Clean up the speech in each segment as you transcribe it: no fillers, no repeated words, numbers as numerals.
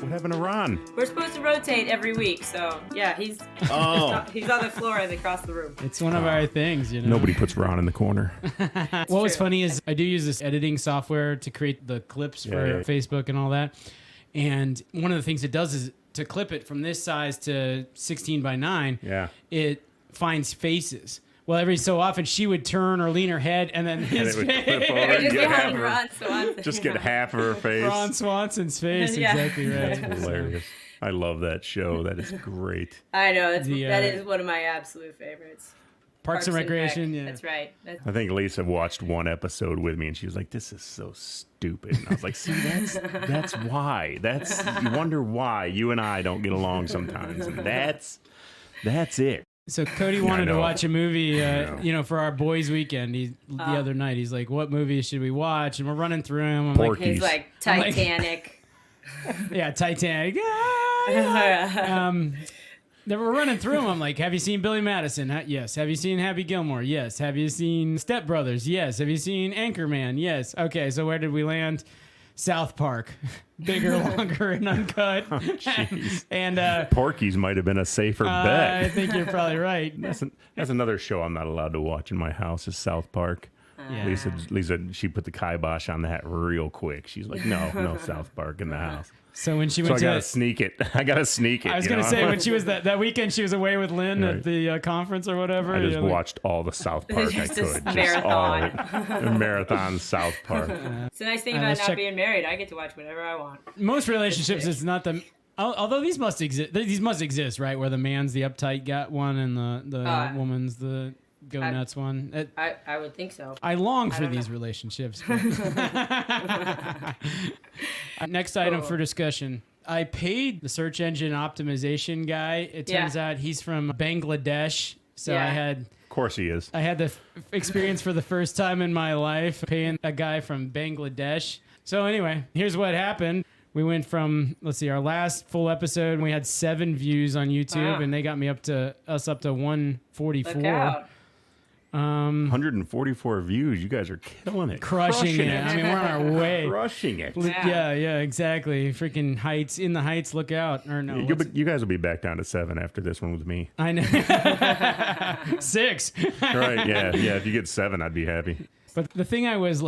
What happened to Ron? We're supposed to rotate every week, so yeah, he's he's on the floor and across the room. It's one of our things, you know. Nobody puts Ron in the corner. What was funny is I do use this editing software to create the clips for Facebook and all that. And one of the things it does is to clip it from this size to 16 by 9, it finds faces. Well, every so often she would turn or lean her head, and then his and face. Clip over and Just get half of her face. Ron Swanson's face, exactly right. That's hilarious. I love that show. That is great. I know. That is one of my absolute favorites. Parks and Recreation, yeah. That's right. I think Lisa watched one episode with me, and she was like, "This is so stupid." And I was like, "See, that's why. You wonder why you and I don't get along sometimes, and that's it." So Cody wanted to watch a movie, for our boys' weekend. The other night, he's like, "What movie should we watch?" And we're running through him. He's like Titanic. Yeah, Titanic. Then we're running through them. I'm like, "Have you seen Billy Madison?" Yes. Have you seen Happy Gilmore? Yes. Have you seen Step Brothers? Yes. Have you seen Anchorman? Yes. Okay, so where did we land? South Park. Bigger, longer, and uncut. Oh, and Porky's might have been a safer bet. I think you're probably right. That's another show I'm not allowed to watch in my house is South Park. Yeah. Lisa, she put the kibosh on that real quick. She's like, no South Park in the house. So when she went I gotta sneak it. I was gonna say when she was that weekend, she was away with Lynn at the conference or whatever. I just watched all the South Park I could. Marathon. All of it. A marathon South Park. It's a nice thing about not being married. I get to watch whatever I want. Most relationships, it's not the. Although these must exist, right? Where the man's the uptight one and the woman's the go nuts one. I would think so. I long for these relationships. Next item for discussion. I paid the search engine optimization guy. It turns out he's from Bangladesh. So I had... Of course he is. I had the experience for the first time in my life paying a guy from Bangladesh. So anyway, here's what happened. We went from, our last full episode, we had 7 views on YouTube, and they got me up to 144. Look out. 144 views. You guys are killing it. Crushing it. I mean, we're on our way. Crushing it. Yeah, exactly. Freaking heights. In the heights, look out. Or no. You guys will be back down to 7 after this one with me. I know. 6. Right, yeah. If you get 7, I'd be happy. But the thing I was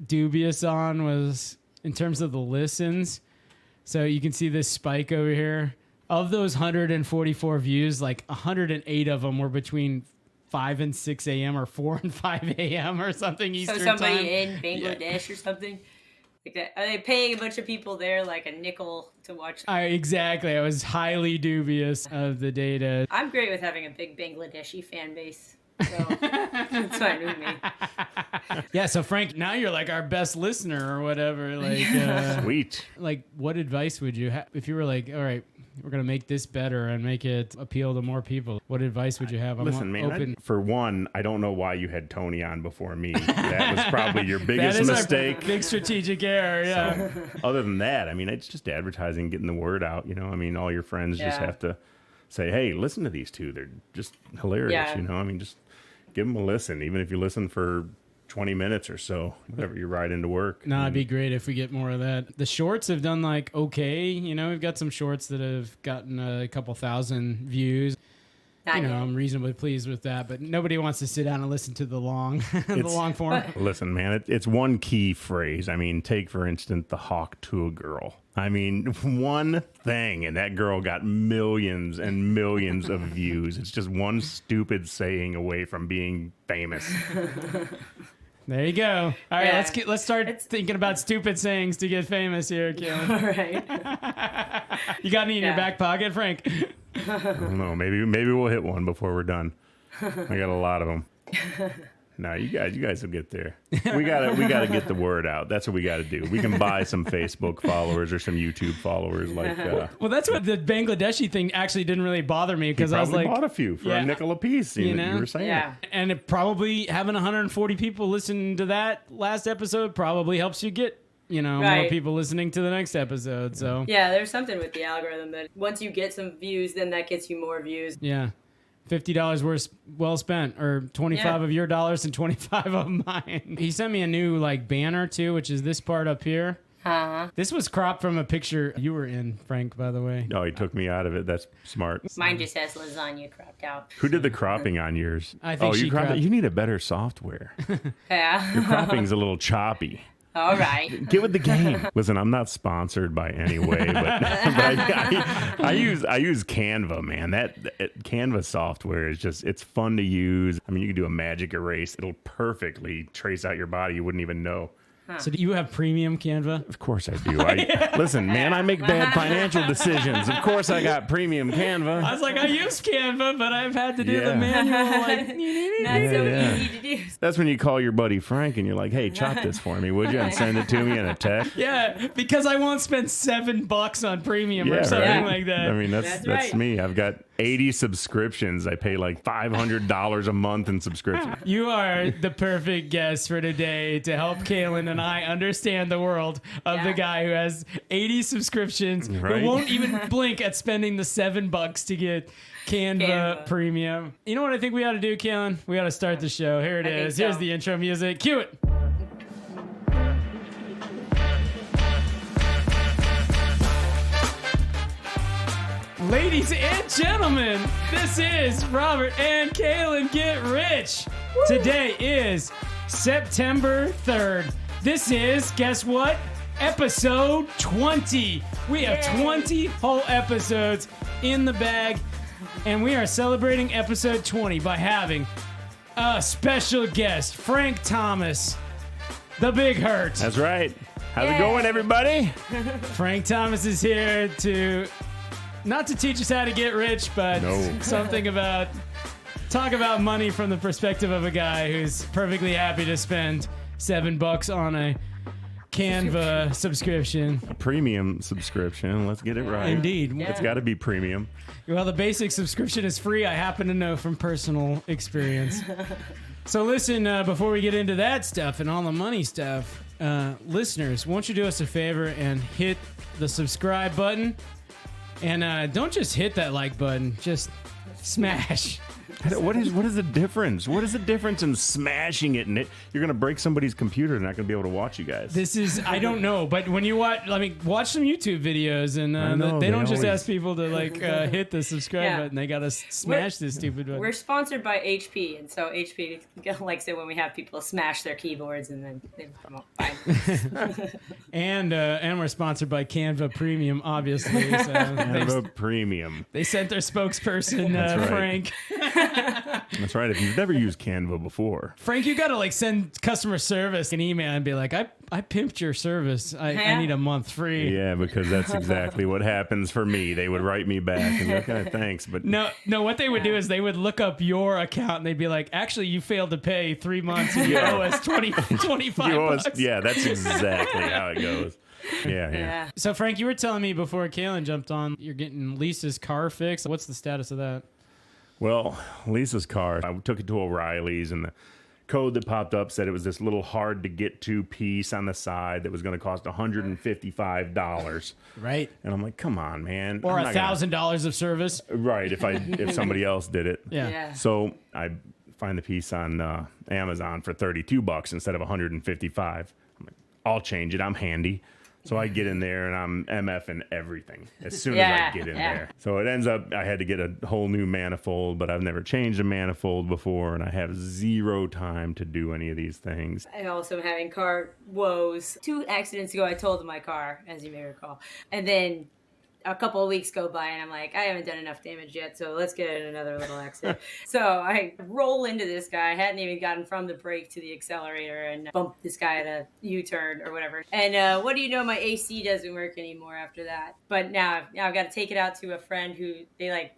dubious on was in terms of the listens. So you can see this spike over here. Of those 144 views, 108 of them were between 5 and 6 a.m. or 4 and 5 a.m. or something Eastern time. So somebody in Bangladesh or something like that. Are they paying a bunch of people there a nickel to watch? Exactly. I was highly dubious of the data. I'm great with having a big Bangladeshi fan base. So it's fine with me. Yeah, so Frank, now you're our best listener or whatever. Sweet. What advice would you have if you were all right, we're going to make this better and make it appeal to more people? What advice would you have? Listen, man, for one, I don't know why you had Toni on before me. That was probably your biggest mistake. Big strategic error, yeah. So, other than that, it's just advertising, getting the word out. All your friends just have to say, hey, listen to these two. They're just hilarious, just give them a listen, even if you listen for 20 minutes or so, whenever you ride into work. No, it'd be great if we get more of that. The shorts have done okay. We've got some shorts that have gotten a couple thousand views. I'm reasonably pleased with that, but nobody wants to sit down and listen to the long form. Listen, man, it's one key phrase. Take, for instance, the hawk to a girl. One thing, and that girl got millions and millions of views. It's just one stupid saying away from being famous. There you go. All right, let's start thinking about stupid sayings to get famous here, Kalyn. All right. You got any in your back pocket, Frank? I don't know. Maybe we'll hit one before we're done. I got a lot of them. No, you guys will get there. We gotta get the word out. That's what we gotta do. We can buy some Facebook followers or some YouTube followers. Well, that's what the Bangladeshi thing actually didn't really bother me because I was bought a few for a nickel a piece. You were saying, and it probably having 140 people listen to that last episode probably helps you get more people listening to the next episode. So there's something with the algorithm that once you get some views, then that gets you more views. Yeah. $50 worth well spent, or 25 of your dollars and 25 of mine. He sent me a new banner too, which is this part up here. This was cropped from a picture you were in, Frank, by the way. Oh, he took me out of it. That's smart. Mine just has lasagna cropped out. Who did the cropping on yours? I think you cropped it. You need a better software. Yeah. Your cropping's a little choppy. All right. Get with the game. Listen, I'm not sponsored by any way, but I use Canva, man. That Canva software is it's fun to use. I mean, you can do a magic erase. It'll perfectly trace out your body. You wouldn't even know. So do you have premium Canva? Of course I do. Listen, man, I make bad financial decisions. Of course I got premium Canva. I was like, I use Canva, but I've had to do the manual. Like, Not so easy to do. That's when you call your buddy Frank and you're like, hey, chop this for me, would you? And send it to me in a text. Yeah, because I won't spend $7 on premium or something like that. I mean, that's right. me. I've got 80 subscriptions. I pay like $500 a month in subscription. You are the perfect guest for today to help Kalyn and I understand the world of the guy who has 80 subscriptions, Right. who won't even blink at spending the $7 to get Canva Premium. You know what I think we ought to do, Kalyn? We ought to start the show. Here it is. Here's the intro music. Cue it. Ladies and gentlemen, this is Robert and Kalyn Get Rich. Woo! Today is September 3rd. This is, guess what? Episode 20. We have 20 whole episodes in the bag, and we are celebrating episode 20 by having a special guest, Frank Thomas, the Big Hurt. That's right. How's it going, everybody? Frank Thomas is here to... not to teach us how to get rich, but something about talk about money from the perspective of a guy who's perfectly happy to spend $7 on a Canva subscription. A premium subscription. Let's get it right. Indeed. It's got to be premium. Well, the basic subscription is free. I happen to know from personal experience. So listen, before we get into that stuff and all the money stuff, listeners, won't you do us a favor and hit the subscribe button? And don't just hit that like button, just smash. What is the difference? What is the difference in smashing it and you're going to break somebody's computer? They're not going to be able to watch you guys. This is, I don't know, but when you watch some YouTube videos and they don't just ask people to hit the subscribe button. They got to smash this stupid button. We're sponsored by HP, and so HP likes it when we have people smash their keyboards and then they come up fine. and we're sponsored by Canva Premium, obviously. So Canva Premium. They sent their spokesperson, Frank. That's right. If you've never used Canva before, Frank, you gotta send customer service an email and be like, I pimped your service. I need a month free. Yeah, because that's exactly what happens for me. They would write me back and be like, okay, thanks. But no, what they would do is they would look up your account and they'd be like, actually, you failed to pay 3 months and you owe us $25. Yeah, that's exactly how it goes. Yeah. So Frank, you were telling me before Kalyn jumped on, you're getting Lisa's car fixed. What's the status of that? Well, Lisa's car, I took it to O'Reilly's, and the code that popped up said it was this little hard-to-get-to piece on the side that was going to cost $155. Right. And I'm like, come on, man. Or $1,000 of service. Right, if somebody else did it. Yeah. So I find the piece on Amazon for $32 instead of $155. I'm like, I'll change it. I'm handy. So I get in there and I'm MFing everything as soon as I get in there. So it ends up I had to get a whole new manifold, but I've never changed a manifold before, and I have zero time to do any of these things. I also am having car woes. 2 accidents ago, I totaled my car, as you may recall. And then a couple of weeks go by and I'm like, I haven't done enough damage yet, so let's get in another little accident. So I roll into this guy. I hadn't even gotten from the brake to the accelerator and bumped this guy at a U-turn or whatever. And what do you know, my AC doesn't work anymore after that. But now I've got to take it out to a friend who they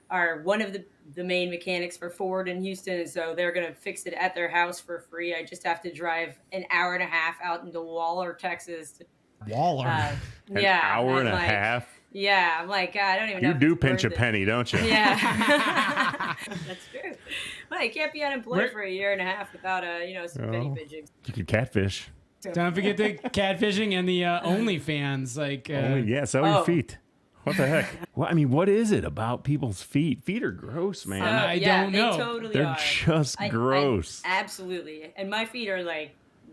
are one of the main mechanics for Ford in Houston, and so they're going to fix it at their house for free. I just have to drive an hour and a half out into Waller, Texas. Waller? An hour and a half? Yeah, I'm like, I don't even know. You do pinch a penny, don't you? Yeah. That's true. Well, you can't be unemployed for a year and a half without some penny pinching. You could catfish. Don't forget the catfishing and the OnlyFans. Sell your feet. What the heck? Well, I mean, what is it about people's feet? Feet are gross, man. I don't know. They totally They're are. just gross. Absolutely. And my feet are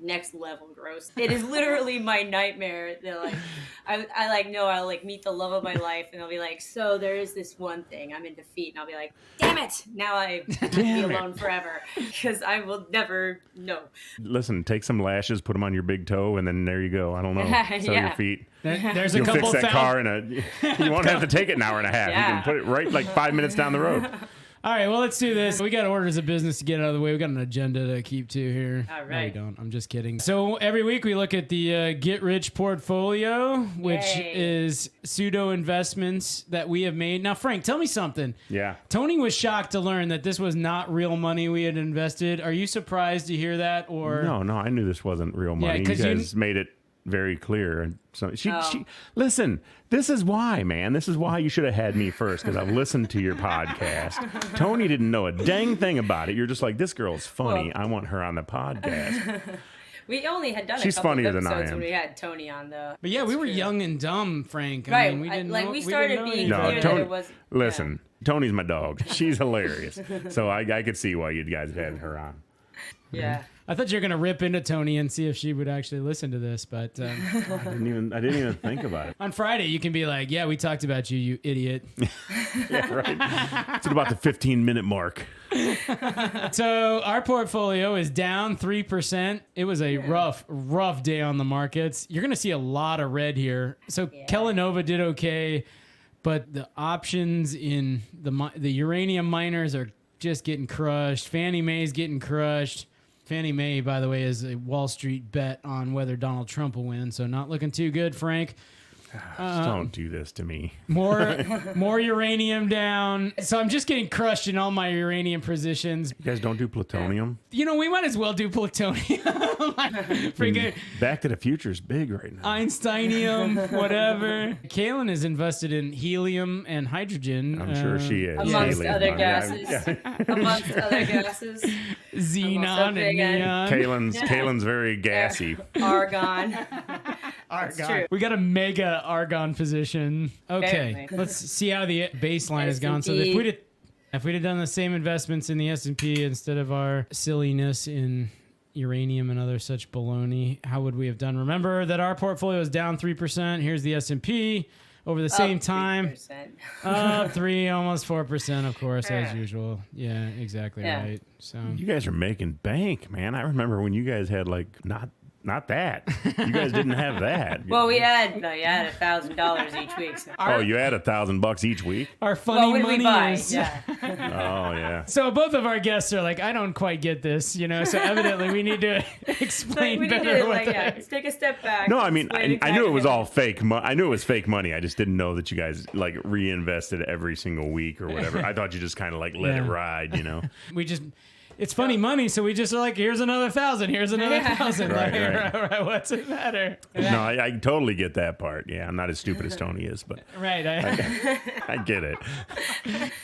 next level gross. It is literally my nightmare. They're like, I like know I'll like meet the love of my life, and they'll be like, so there is this one thing I'm into feet, and I'll be like, damn it, now I have to be alone forever because I will never know. Listen, take some lashes, put them on your big toe, and then there you go. I don't know, sell your feet. There's You'll a couple fix that car you won't have to take it an hour and a half. You can put it right like 5 minutes down the road. All right, well, let's do this. We got orders of business to get out of the way. We got an agenda to keep to here. All right. No, we don't. I'm just kidding. So every week we look at the Get Rich portfolio, which is pseudo investments that we have made. Now, Frank, tell me something. Yeah. Tony was shocked to learn that this was not real money we had invested. Are you surprised to hear that? Or No, I knew this wasn't real money. You guys made it very clear. And so she listen, this is why, man. This is why you should have had me first, because I've listened to your podcast. Tony didn't know a dang thing about it. You're just like, this girl's funny. I want her on the podcast. We only had done She's a couple funnier of than I episodes am. when we had Tony on the. But yeah, we were young and dumb, Frank. Right. I mean, we didn't like know, we started being clear Tony, that it was. Listen, Tony's my dog. She's hilarious. So I could see why you guys had her on. Yeah. I thought you were gonna rip into Tony and see if she would actually listen to this, but I didn't even think about it. on Friday you can be like, "Yeah, we talked about you, you idiot." Yeah, right. It's at about the 15-minute mark. So our portfolio is down 3%. It was a rough day on the markets. You're gonna see a lot of red here. So Kellanova did okay, but the options in the uranium miners are just getting crushed. Fannie Mae's getting crushed. Fannie Mae, by the way, is a Wall Street bet on whether Donald Trump will win, so not looking too good, Frank. Don't do this to me. More uranium down. So I'm just getting crushed in all my uranium positions. You guys don't do plutonium? You know, we might as well do plutonium. Freaking Back to the Future is big right now. Einsteinium, whatever. Kalyn is invested in helium and hydrogen. I'm sure she is. Amongst Helium. other gases. Amongst other gases. Xenon and neon. Kalyn's very gassy. Argon. Argon. We got a mega argon position. Okay, let's see how the baseline has gone. So if we'd have done the same investments in the S&P instead of our silliness in uranium and other such baloney, how would we have done? Remember that our portfolio is down 3%. Here's the S&P over the same time. Up 3, almost 4%, of course, as usual. Yeah, exactly right. So you guys are making bank, man. I remember when you guys had like not that. You guys didn't have that. Well, you had $1,000 each week. So. You had $1,000 each week? Our funny money is... Yeah. Oh, yeah. So both of our guests are like, I don't quite get this, you know, so evidently we need to explain better. Let's take a step back. No, I mean, I knew it was all fake. I knew it was fake money. I just didn't know that you guys like reinvested every single week or whatever. I thought you just kind of like let it ride, you know? It's funny money, so we just are like, here's another 1,000, here's another 1,000. Right. What's it matter? No, I totally get that part. Yeah, I'm not as stupid as Tony is, but right, I get it.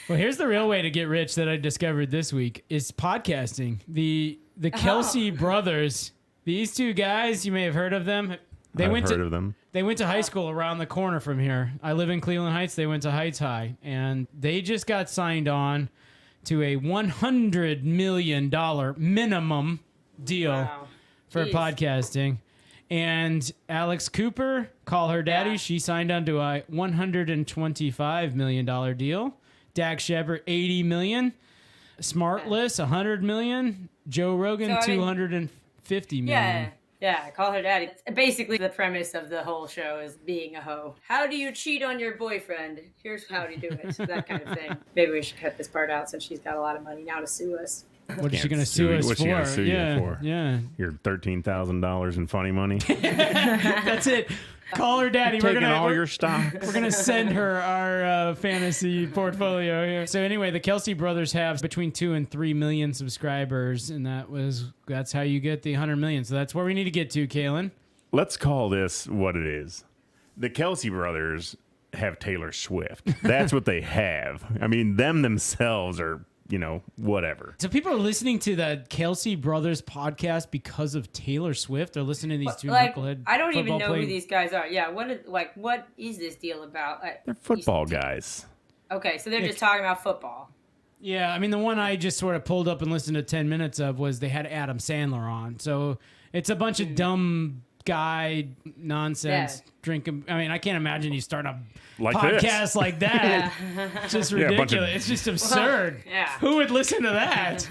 Well, here's the real way to get rich that I discovered this week is podcasting. The Kelsey brothers, these two guys, you may have heard of them. I've heard of them. They went to high school around the corner from here. I live in Cleveland Heights. They went to Heights High, and they just got signed on to a $100 million minimum deal for podcasting. And Alex Cooper, call her daddy, she signed on to a $125 million deal. Dax Shepard, $80 million. Smartless, $100 million. Joe Rogan, $250 million. Yeah, call her daddy. Basically, the premise of the whole show is being a hoe. How do you cheat on your boyfriend? Here's how to do it. That kind of thing. Maybe we should cut this part out since she's got a lot of money now to sue us. What is she going to sue us for? What's she going to sue you for? Yeah. Your $13,000 in funny money? That's it. Call her daddy. Taking all your stock. We're going to send her our fantasy portfolio here. So anyway, the Kelsey brothers have between 2 and 3 million subscribers, and that's how you get the 100 million. So that's where we need to get to, Kalyn. Let's call this what it is. The Kelsey brothers have Taylor Swift. That's what they have. I mean, themselves are, whatever. So people are listening to the Kelsey Brothers podcast because of Taylor Swift. They're listening to these two knucklehead. I don't even know who these guys are. Yeah, what is this deal about? They're football guys. Okay, so they're just talking about football. Yeah, I mean, the one I just sort of pulled up and listened to 10 minutes of was they had Adam Sandler on. So It's a bunch of dumb guy nonsense drinking. I mean, I can't imagine you start a podcast like that. It's just ridiculous. It's just absurd. Who would listen to that?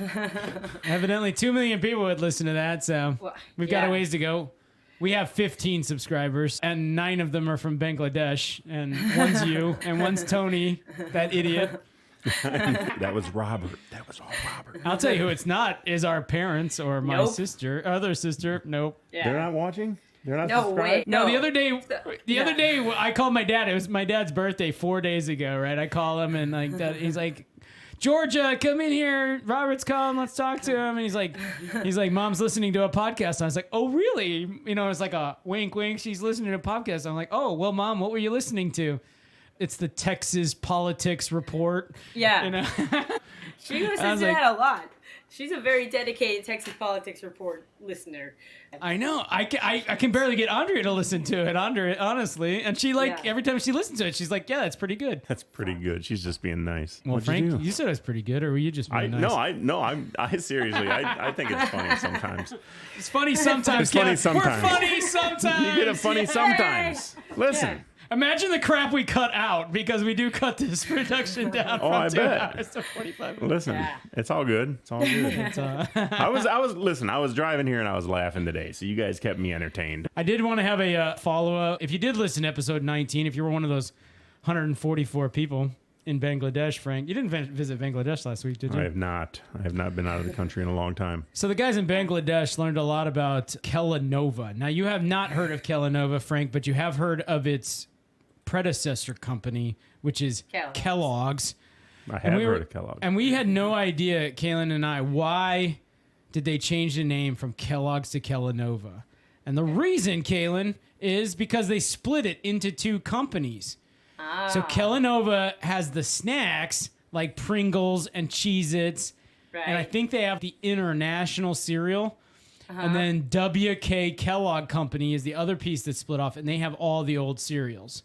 Evidently 2 million people would listen to that, so we've got a ways to go. We have 15 subscribers, and 9 of them are from Bangladesh, and one's you, and one's Tony, that idiot. That was Robert. That was all Robert. I'll tell you who it's not is our parents or my other sister. Nope. Yeah. They're not watching? They're not subscribed? Wait, no, the other day I called my dad. It was my dad's birthday 4 days ago, right? I call him and like that. He's like, Georgia, come in here. Robert's calling. Let's talk to him. And he's like, Mom's listening to a podcast. And I was like, oh, really? You know, it's like a wink, wink. She's listening to a podcast. I'm like, oh, well, Mom, what were you listening to? It's the Texas Politics Report. Yeah. You know? She listens to that a lot. She's a very dedicated Texas Politics Report listener. I know. I can barely get Andrea to listen to it, honestly. And she every time she listens to it, she's like, yeah, that's pretty good. That's pretty good. She's just being nice. Well, Frank, you said it was pretty good, or were you just being nice? I seriously, I think it's funny sometimes. It's funny sometimes. It's funny sometimes. We're funny sometimes. You get a funny sometimes. Listen. Yeah. Imagine the crap we cut out because we do cut this production down from 2 hours to 45 minutes. Listen, it's all good. It's all good. I was driving here and I was laughing today, so you guys kept me entertained. I did want to have a follow-up. If you did listen to episode 19, if you were one of those 144 people in Bangladesh, Frank, you didn't visit Bangladesh last week, did you? I have not. I have not been out of the country in a long time. So the guys in Bangladesh learned a lot about Kellanova. Now, you have not heard of Kellanova, Frank, but you have heard of its predecessor company, which is Kellogg's. I have heard of Kellogg's. And we had no idea, Kalyn and I, why did they change the name from Kellogg's to Kellanova? And the reason, Kalyn, is because they split it into 2 companies. So Kellanova has the snacks like Pringles and Cheez-Its. Right. And I think they have the international cereal. And then WK Kellogg Company is the other piece that's split off, and they have all the old cereals.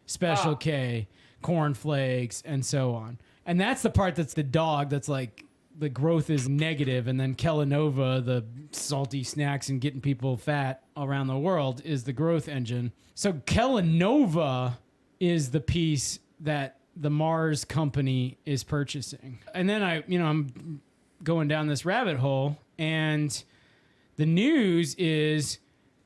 Special K, Corn Flakes, and so on. And that's the part that's the dog that's like the growth is negative, and then Kellanova, the salty snacks and getting people fat around the world, is the growth engine. So Kellanova is the piece that the Mars company is purchasing. And then I'm going down this rabbit hole, and the news is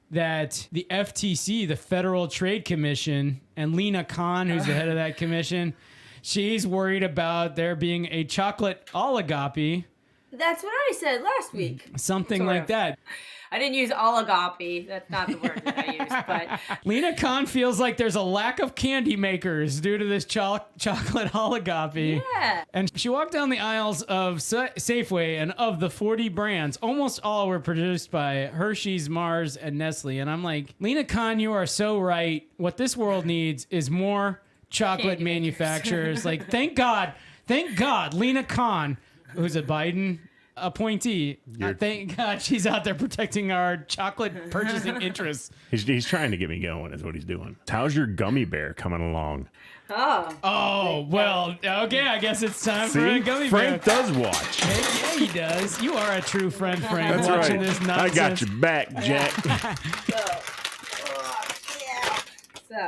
that the FTC, the Federal Trade Commission, and Lina Khan, who's the head of that commission, she's worried about there being a chocolate oligopoly. That's what I said last week. Something like that. I didn't use oligopoly. That's not the word that I used. But Lina Khan feels like there's a lack of candy makers due to this chocolate oligopoly. Yeah. And she walked down the aisles of Safeway, and of the 40 brands, almost all were produced by Hershey's, Mars, and Nestle. And I'm like, Lina Khan, you are so right. What this world needs is more chocolate manufacturers. Like, thank God, Lina Khan, who's a Biden appointee. Thank God she's out there protecting our chocolate purchasing interests. He's trying to get me going, is what he's doing. How's your gummy bear coming along? Oh, well, okay, I guess it's time for a gummy bear. Frank does watch. Yeah, he does. You are a true friend, Frank. That's watching right. This nonsense. I got your back, Jack.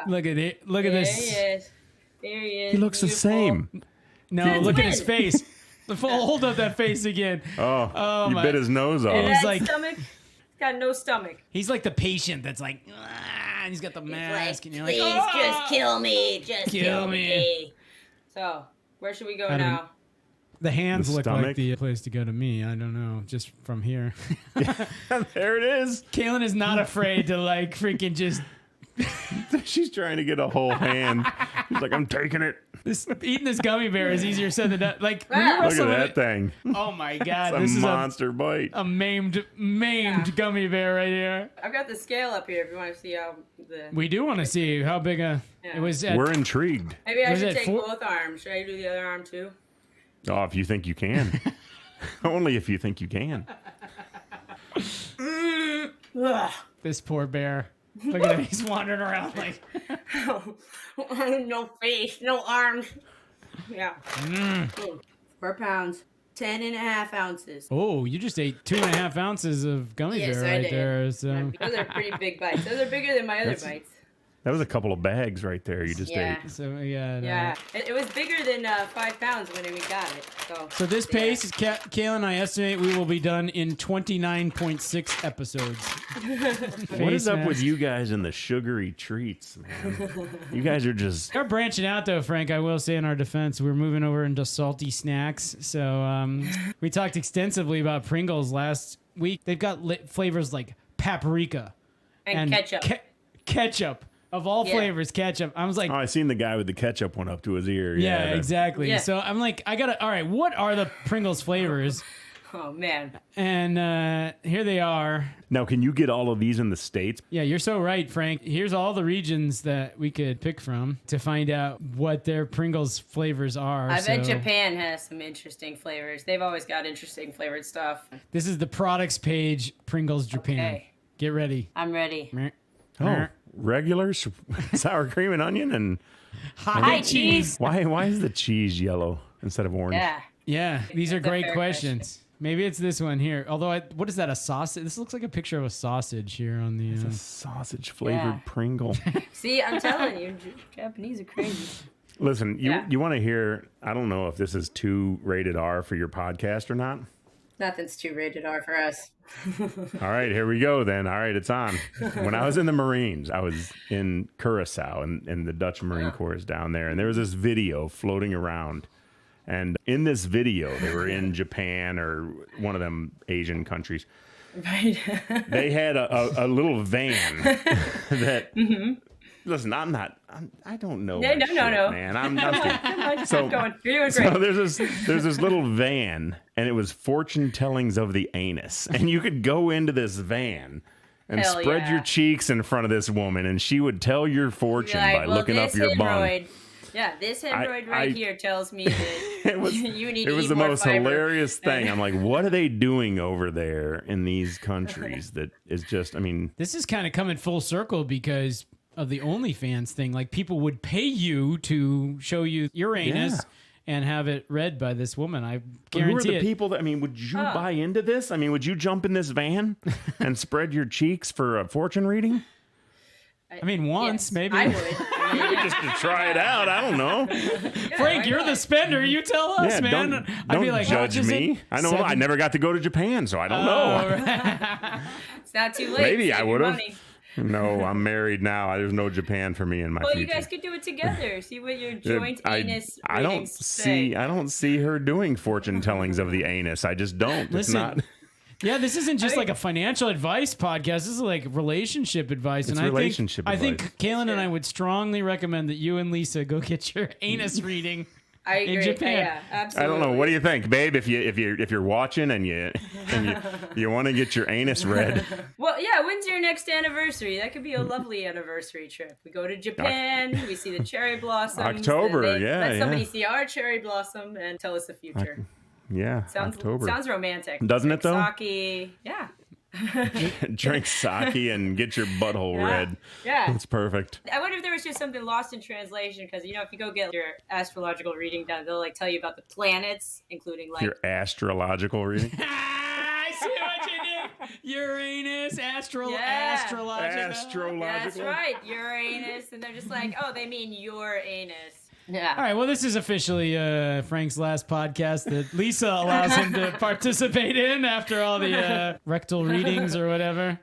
Look at it. Look at this. There he is. He looks the same. No, look at his face. Hold up that face again. Oh, you bit his nose off. He's like, stomach. He's got no stomach. He's like the patient that's like, and he's got the mask, and you're like, please, just kill me. Just kill me. So, where should we go now? The hands look like the place to go to me. I don't know, just from here. There it is. Kalyn is not afraid to like freaking just. She's trying to get a whole hand. She's like, I'm taking it. Eating this gummy bear is easier said than done. Like, look at that thing. Oh my God. This is a monster bite. A maimed gummy bear right here. I've got the scale up here if you want to see how We do want to see how big it was. We're intrigued. Maybe I should take both arms. Should I do the other arm too? Oh, if you think you can. Only if you think you can. This poor bear. Look at him. He's wandering around like... No face, no arms. Yeah. 4 pounds. 10.5 ounces. Oh, you just ate 2.5 ounces of gummy bear right there. So. Those are pretty big bites. Those are bigger than my other bites. That was a couple of bags right there you just ate. So yeah. Yeah. It was bigger than 5 pounds when we got it. So this pace, is Kalyn, I estimate we will be done in 29.6 episodes. What is up with you guys and the sugary treats, man? You guys are just... We're branching out, though, Frank, I will say in our defense. We're moving over into salty snacks. So we talked extensively about Pringles last week. They've got flavors like paprika. And ketchup. Ketchup. Of all flavors, ketchup. I was like... Oh, I seen the guy with the ketchup one up to his ear. Yeah, exactly. Yeah. So I'm like, all right, what are the Pringles flavors? Oh, man. And here they are. Now, can you get all of these in the States? Yeah, you're so right, Frank. Here's all the regions that we could pick from to find out what their Pringles flavors are. I bet Japan has some interesting flavors. They've always got interesting flavored stuff. This is the products page, Pringles Japan. Okay. Get ready. I'm ready. Oh. Regular sour cream and onion and high cheese. Why is the cheese yellow instead of orange? Yeah. These are great questions. Maybe it's this one here. Although, what is that? A sausage? This looks like a picture of a sausage here on the. It's a sausage flavored Pringle. See, I'm telling you, Japanese are crazy. Listen, you want to hear? I don't know if this is too rated R for your podcast or not. Nothing's too rated R for us. All right, here we go then. All right, it's on. When I was in the Marines, I was in Curacao, and the Dutch Marine Corps is down there. And there was this video floating around. And in this video, they were in Japan or one of them Asian countries. Right. They had a little van that... Listen, I don't know. No, man. I'm kidding. So, going. You're doing great. So there's this little van, and it was fortune tellings of the anus, and you could go into this van and spread your cheeks in front of this woman, and she would tell your fortune by looking up your bum. Yeah, this hemorrhoid here tells me that you need to eat more fiber. It was the most hilarious thing. I'm like, what are they doing over there in these countries that is just, I mean... This is kind of coming full circle because... of the OnlyFans thing, like people would pay you to show you your anus and have it read by this woman. I guarantee Who are the people that, I mean, would you buy into this? I mean, would you jump in this van and spread your cheeks for a fortune reading? I mean, once, maybe. I would. Just to try it out. I don't know. Frank, you're the spender. You tell us, man. Don't be like, judge me. I know. I never got to go to Japan, so I don't know. Right. It's not too late. Maybe I would have. No, I'm married now. There's no Japan for me in my future. Well, you guys could do it together. See what your joint anus I don't see her doing fortune tellings of the anus. I just don't. Listen, it's not. Yeah, this isn't just like a financial advice podcast. This is like relationship advice. It's and relationship advice. I think Kalyn and I would strongly recommend that you and Lisa go get your anus reading. I agree. In Japan. Yeah, absolutely. I don't know. What do you think, babe? If you're watching and you want to get your anus read. Well, yeah. When's your next anniversary? That could be a lovely anniversary trip. We go to Japan. We see the cherry blossoms. October. Let somebody see our cherry blossom and tell us the future. October. Sounds romantic. Doesn't it though? Sake. Yeah. Drink sake and get your butthole red. Yeah. It's perfect. I wonder if there was just something lost in translation because, if you go get your astrological reading done, they'll tell you about the planets, including your astrological reading. I see what you did. Uranus, astrological. That's right, Uranus. And they're just like, oh, they mean your anus. Yeah. All right. Well, this is officially Frank's last podcast that Lisa allows him to participate in after all the rectal readings or whatever.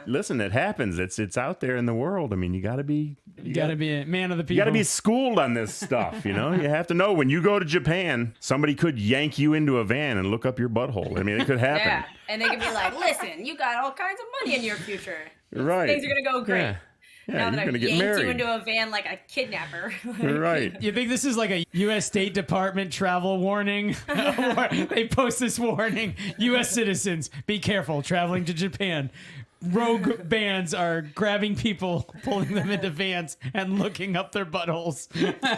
Listen, it happens. It's out there in the world. I mean, you got to be a man of the people. You got to be schooled on this stuff. You have to know when you go to Japan, somebody could yank you into a van and look up your butthole. I mean, it could happen. Yeah, and they could be like, "Listen, you got all kinds of money in your future. Right? Things are gonna go great." Yeah. Now that I've yanked you into a van like a kidnapper. Right. You think this is like a U.S. State Department travel warning? They post this warning. U.S. citizens, be careful traveling to Japan. Rogue bands are grabbing people, pulling them into vans, and looking up their buttholes.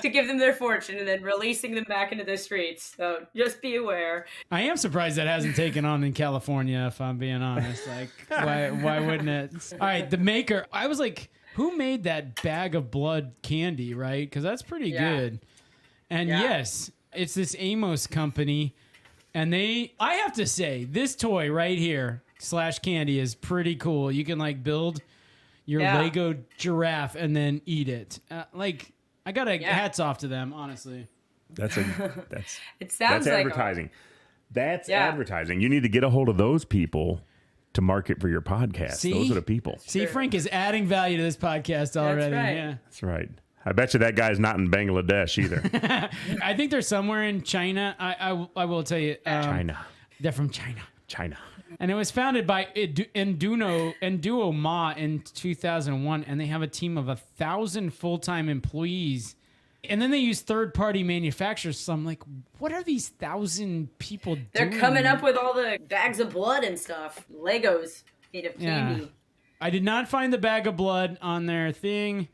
To give them their fortune and then releasing them back into the streets. So just be aware. I am surprised that hasn't taken on in California, if I'm being honest. Like, why wouldn't it? All right, the maker. I was like... Who made that bag of blood candy, right? Because that's pretty good. And yes, it's this Amos company. And I have to say, this toy right here / candy is pretty cool. You can like build your Lego giraffe and then eat it. I got hats off to them, honestly. That's it sounds that's advertising. That's advertising. You need to get a hold of those people to market for your podcast. See? Those are the people. See, Frank is adding value to this podcast already. That's right. Yeah. That's right. I bet you that guy's not in Bangladesh either. I think they're somewhere in China. I will tell you. China. They're from China. China. And it was founded by Enduo Ma in 2001, and they have a team of 1,000 full-time employees. And then they use third-party manufacturers. So I'm like, what are these 1,000 people doing? They're coming up with all the bags of blood and stuff. Legos made of candy. Yeah. I did not find the bag of blood on their thing.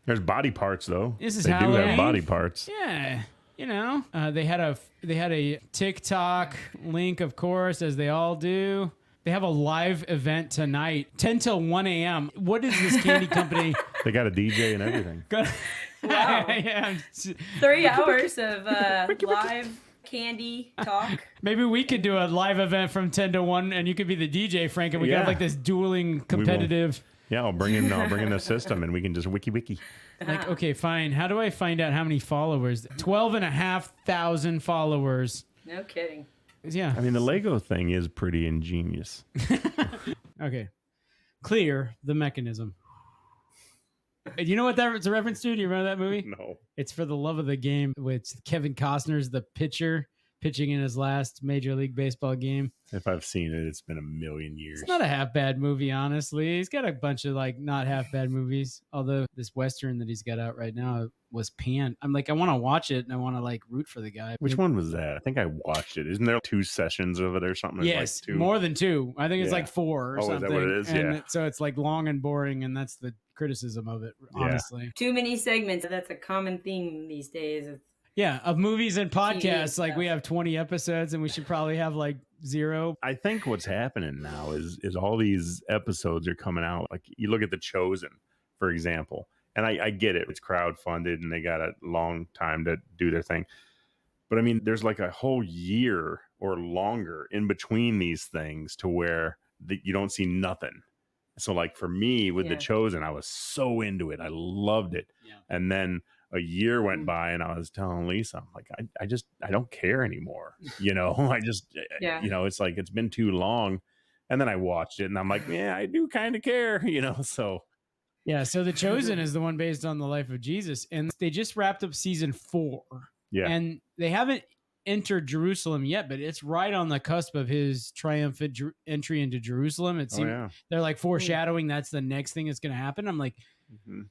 There's body parts though. This is they Halloween. do have body parts. Yeah. You know, they had a TikTok link, of course, as they all do. They have a live event tonight, 10 till 1 a.m. What is this candy company? They got a DJ and everything. Wow. Yeah. 3 hours of live candy talk. Maybe we could do a live event from 10 to 1 and you could be the DJ, Frank, and we could have like this dueling competitive. Yeah, I'll bring in the system and we can just wiki. Like, okay, fine. How do I find out how many followers? 12,500 followers. No kidding. Yeah. I mean, the Lego thing is pretty ingenious. Okay. Clear the mechanism. You know what that's a reference to? Do you remember that movie? No. It's For the Love of the Game, with Kevin Costner's the pitcher pitching in his last Major League Baseball game. If I've seen it, it's been a million years. It's not a half bad movie, honestly. He's got a bunch of like not half bad movies. Although this Western that he's got out right now was panned. I'm like, I want to watch it and I want to like root for the guy. Which one was that? I think I watched it. Isn't there 2 sessions of it or something? Yes, like 2? More than 2. I think it's like 4 or something. Is that what it is? And so it's like long and boring, and that's the criticism of it, honestly. Too many segments. That's a common theme these days. Yeah, of movies and podcasts, like stuff. we have 20 episodes and we should probably have like 0. I think what's happening now is all these episodes are coming out. Like you look at The Chosen, for example, and I get it. It's crowdfunded and they got a long time to do their thing. But I mean, there's like a whole year or longer in between these things to where you don't see nothing. So like for me with The Chosen, I was so into it. I loved it. Yeah. And then a year went by and I was telling Lisa, I'm like, I don't care anymore. You know, you know, it's like, it's been too long. And then I watched it and I'm like, yeah, I do kind of care, you know? So. Yeah. So The Chosen is the one based on the life of Jesus, and they just wrapped up season 4. Yeah. And they haven't entered Jerusalem yet, but it's right on the cusp of his triumphant entry into Jerusalem. It seems they're like foreshadowing that's the next thing that's going to happen. I'm like,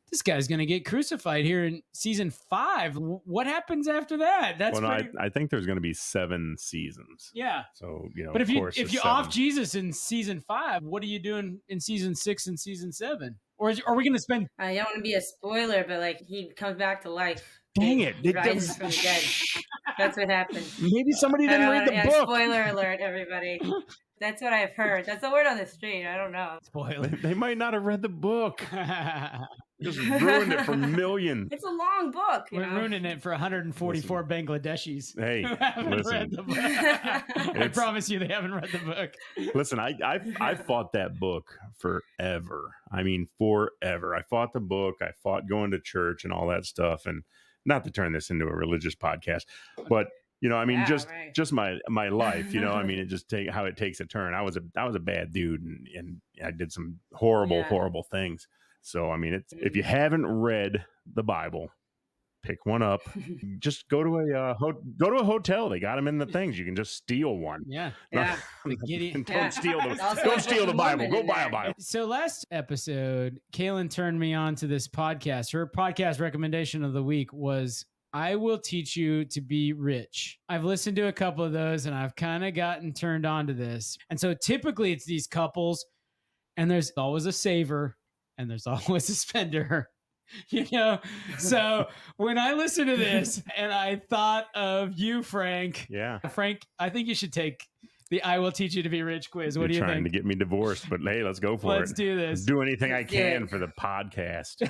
this guy's going to get crucified here in season 5. What happens after that? That's I think there's going to be 7 seasons. Yeah. So, you know, but if you off Jesus in season 5, what are you doing in season 6 and season 7? Or are we going to spend? I don't want to be a spoiler, but like he comes back to life. Dang it! He rises from the dead. That's what happened. Maybe somebody didn't read the book. Spoiler alert, everybody. That's what I've heard. That's the word on the street. I don't know. Spoiler. They might not have read the book. Just ruined it for millions. It's a long book. We're ruining it for 144 Bangladeshis. Hey, who haven't read the book. I promise you, they haven't read the book. Listen, I fought that book forever. I mean, forever. I fought the book. I fought going to church and all that stuff. And not to turn this into a religious podcast, but you know, I mean, just my life, you know, I mean, it just how it takes a turn. I was a bad dude and I did some horrible things. So, I mean, if you haven't read the Bible, pick one up. Just go to a hotel. They got them in the things. You can just steal one. Yeah. Don't steal the Bible. Go buy a Bible. So last episode, Kalyn turned me on to this podcast. Her podcast recommendation of the week was I Will Teach You to Be Rich. I've listened to a couple of those and I've kind of gotten turned on to this. And so typically it's these couples and there's always a saver and there's always a spender. You know, so when I listen to this and I thought of you, Frank. Yeah. Frank, I think you should take the I Will Teach You to Be Rich quiz. What do you think? Trying to get me divorced, but hey, let's go for it. Let's do this. Do anything I can for the podcast.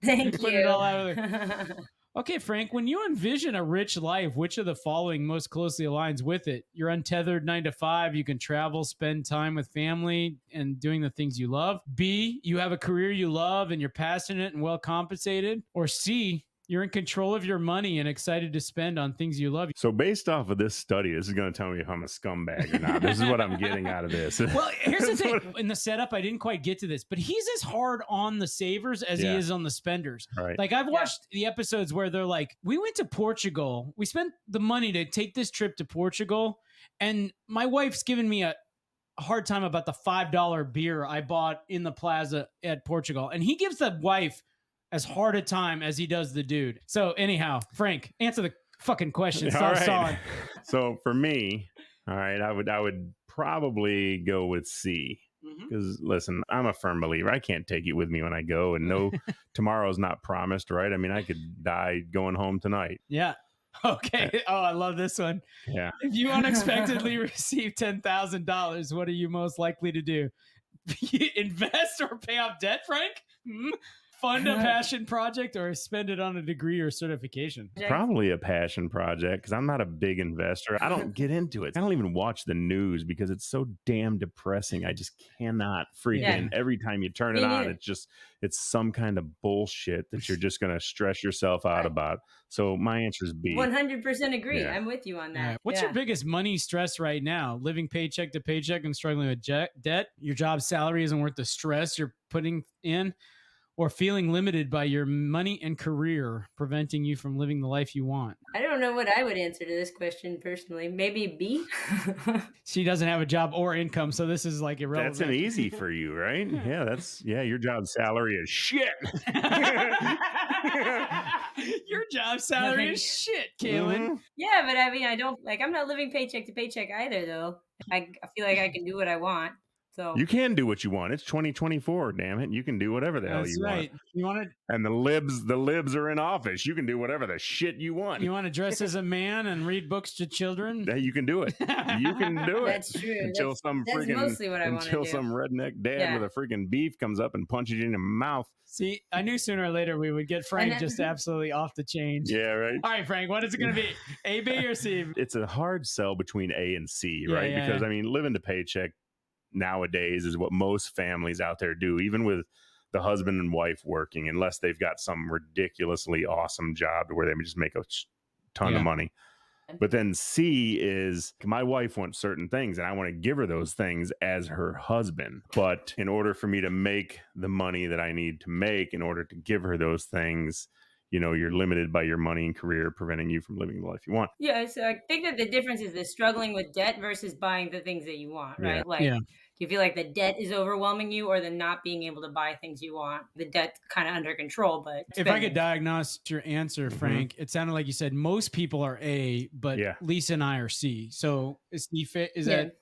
Thank you. It all out Okay, Frank, when you envision a rich life, which of the following most closely aligns with it? You're untethered 9 to 5. You can travel, spend time with family, and doing the things you love. B, you have a career you love and you're passionate and well compensated. Or C, you're in control of your money and excited to spend on things you love. So based off of this study, this is going to tell me if I'm a scumbag or not. This is what I'm getting out of this. Well, here's the thing. In the setup, I didn't quite get to this, but he's as hard on the savers as he is on the spenders. Right. Like I've watched the episodes where they're like, we went to Portugal. We spent the money to take this trip to Portugal. And my wife's giving me a hard time about the $5 beer I bought in the plaza at Portugal. And he gives the wife as hard a time as he does the dude. So anyhow, Frank, answer the fucking question. So for me, all right, I would probably go with C. Because listen, I'm a firm believer. I can't take you with me when I go, and no, tomorrow's not promised, right? I mean, I could die going home tonight. Yeah. Okay. Oh, I love this one. Yeah. If you unexpectedly receive $10,000, what are you most likely to do? Invest or pay off debt, Frank? Fund a passion project or spend it on a degree or certification? Probably a passion project because I'm not a big investor. I don't get into it. I don't even watch the news because it's so damn depressing. I just cannot freaking every time you turn it on, it's some kind of bullshit that you're just going to stress yourself out about. So my answer is B. 100% agree. I'm with you on that. Yeah. What's your biggest money stress right now? Living paycheck to paycheck and struggling with debt? Your job salary isn't worth the stress you're putting in? Or feeling limited by your money and career, preventing you from living the life you want? I don't know what I would answer to this question personally. Maybe B. She doesn't have a job or income, so this is like irrelevant. That's an easy for you, right? Yeah, your job salary is shit. Your job salary is shit, Kalyn. Yeah, but I mean, I'm not living paycheck to paycheck either, though. I feel like I can do what I want. So you can do what you want. It's 2024, damn it. You can do whatever the hell you want. You want to, and the libs are in office. You can do whatever the shit you want. You want to dress as a man and read books to children? Yeah, you can do it. You can do it. That's true. Until that's mostly what I want to do. Until some redneck dad with a freaking beef comes up and punches you in the mouth. See, I knew sooner or later we would get Frank just absolutely off the chain. Yeah, right. All right, Frank, what is it going to be? A, B, or C? It's a hard sell between A and C, right? Because I mean, living to paycheck nowadays is what most families out there do, even with the husband and wife working, unless they've got some ridiculously awesome job where they just make a ton of money. But then C is my wife wants certain things and I want to give her those things as her husband. But in order for me to make the money that I need to make in order to give her those things, you know, you're limited by your money and career, preventing you from living the life you want. Yeah, so I think that the difference is the struggling with debt versus buying the things that you want, right? Do you feel like the debt is overwhelming you or the not being able to buy things you want? The debt kind of under control, but if I could diagnose your answer, Frank, it sounded like you said most people are A, but Lisa and I are C. So is that?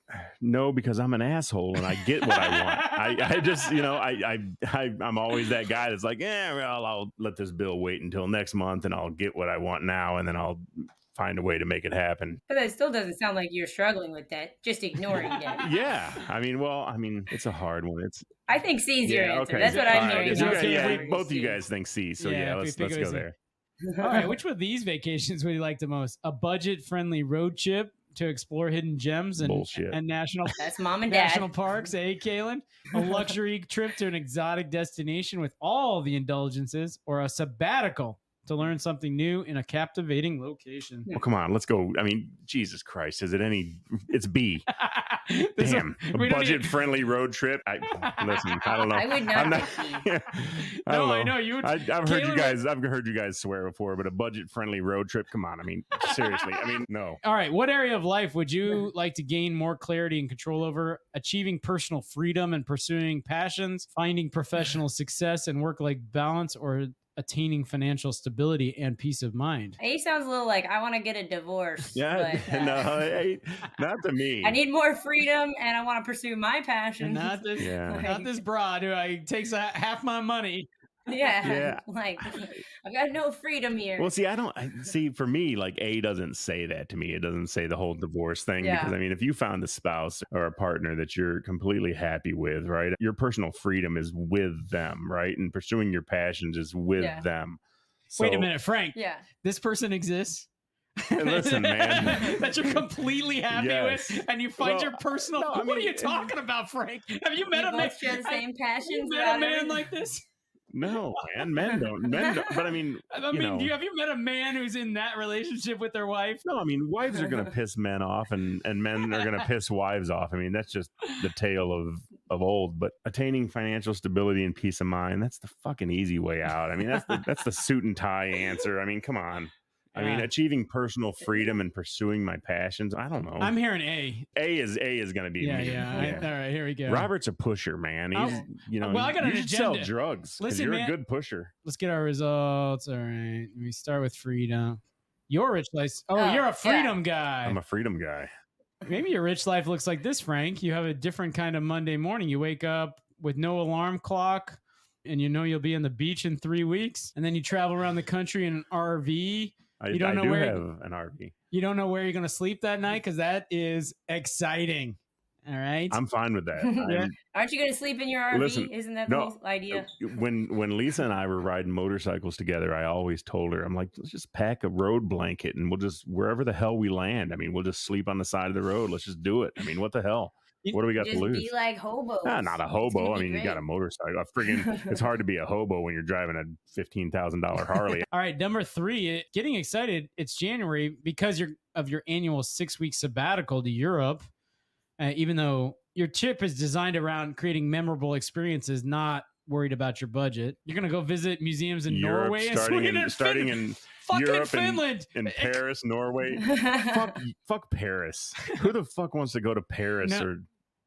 No, because I'm an asshole and I get what I want. I just, you know, I'm always that guy that's like, well, I'll let this bill wait until next month and I'll get what I want now and then I'll find a way to make it happen. But that still doesn't sound like you're struggling with that, just ignoring debt. Yeah. I mean, it's a hard one. I think C's your answer. Okay. That's what I'm hearing. Both of you guys think C. So let's go there. All right. Which one of these vacations would you like the most? A budget-friendly road trip to explore hidden gems and national that's mom and dad national parks, Kalyn? A luxury trip to an exotic destination with all the indulgences, or a sabbatical to learn something new in a captivating location? Well, come on, let's go. I mean, Jesus Christ, is it any? It's B. Damn, a budget-friendly road trip. Listen, I don't know. I would not. I know you would. I've heard you guys swear before, but a budget-friendly road trip. Come on, I mean, seriously. I mean, no. All right, what area of life would you like to gain more clarity and control over? Achieving personal freedom and pursuing passions, finding professional success and work-life balance, or attaining financial stability and peace of mind? A sounds a little like I want to get a divorce. Yeah, but, no, not to me. I need more freedom and I want to pursue my passion. Not this broad who takes half my money. Yeah. Like I've got no freedom here. Well, see, for me, like A doesn't say that to me. It doesn't say the whole divorce thing because I mean, if you found a spouse or a partner that you're completely happy with, right? Your personal freedom is with them, right? And pursuing your passions is with them. Wait a minute, Frank. Yeah. This person exists? Listen, man. That you're completely happy with, and you find your personal. No, what are you talking about, Frank? Have you met a man? Share the same passions. Have you met a man like this? No, man. Men don't. But I mean, have you met a man who's in that relationship with their wife? No, I mean, wives are going to piss men off, and men are going to piss wives off. I mean, that's just the tale of old. But attaining financial stability and peace of mind—that's the fucking easy way out. I mean, that's the suit and tie answer. I mean, come on. I mean, achieving personal freedom and pursuing my passions. I don't know. I'm hearing A. A is going to be me. Yeah. All right, here we go. Robert's a pusher, man. He's, well, I got an agenda. Sell drugs. Listen, you're a good pusher. Let's get our results. All right. We start with freedom. Your rich life. Oh, you're a freedom guy. I'm a freedom guy. Maybe your rich life looks like this, Frank. You have a different kind of Monday morning. You wake up with no alarm clock, and you know you'll be on the beach in 3 weeks, and then you travel around the country in an RV. I do have an RV. You don't know where you're going to sleep that night because that is exciting. All right. I'm fine with that. Aren't you going to sleep in your RV? Listen, Isn't that the whole idea? When Lisa and I were riding motorcycles together, I always told her, I'm like, let's just pack a road blanket and we'll just, wherever the hell we land, I mean, we'll just sleep on the side of the road. Let's just do it. I mean, what the hell? What do we got to lose? Be like hobos. Not a hobo. I mean, you got a motorcycle. It's hard to be a hobo when you're driving a $15,000 Harley. All right, number 3, getting excited. It's January because of your annual 6-week sabbatical to Europe. Even though your trip is designed around creating memorable experiences, not worried about your budget. You're going to go visit museums in Norway and Sweden, starting in Europe, Finland, and Paris, Norway. fuck Paris. Who the fuck wants to go to Paris?